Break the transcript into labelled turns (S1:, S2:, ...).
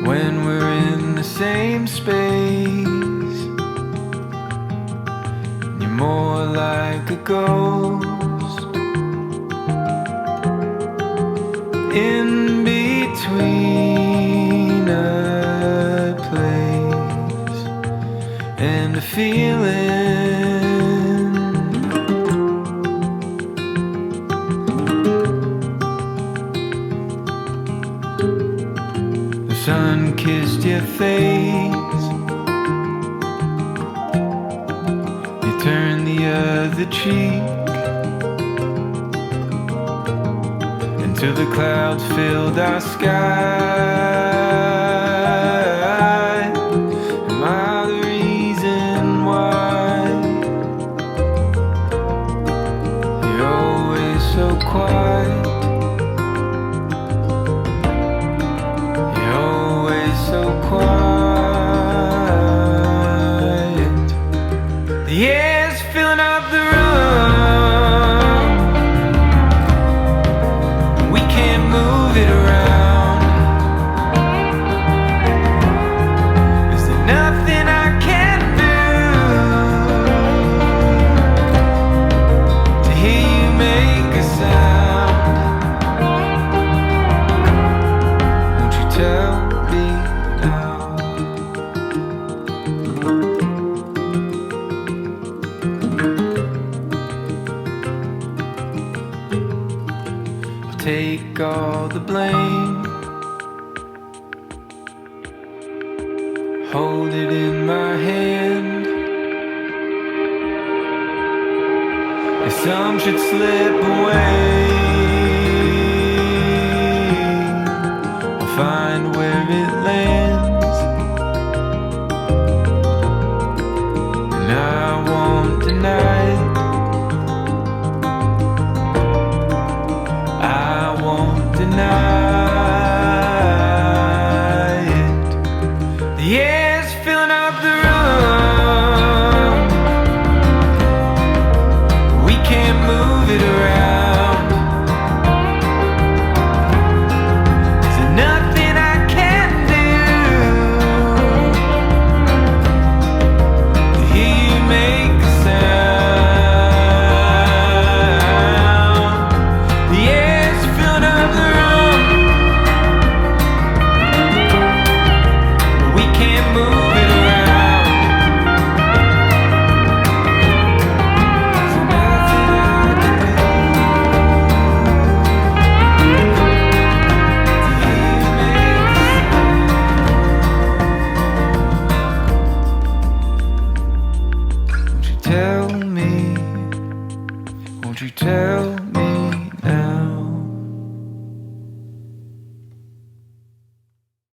S1: when we're in the same space. You're more like a ghost in between a place and a feeling. The sun kissed your face, you turned the other cheek, until the clouds filled our sky. Am I the reason why you're always so quiet? You're always so quiet. The air's filling up the room, we can't move it around. Is there nothing I can do to hear you make a sound? Won't you tell me now? I'll take all the blame, hold it in my hand. If some should slip away, I'll find where it lands, and I won't deny it. I won't deny it. The air's filling up the room, we can't move it around. Is there nothing I can do to hear you make a sound? The air's filling up the room, we can't move it around. Is there nothing I can do to hear you make a sound? Won't you tell me? Won't you tell me?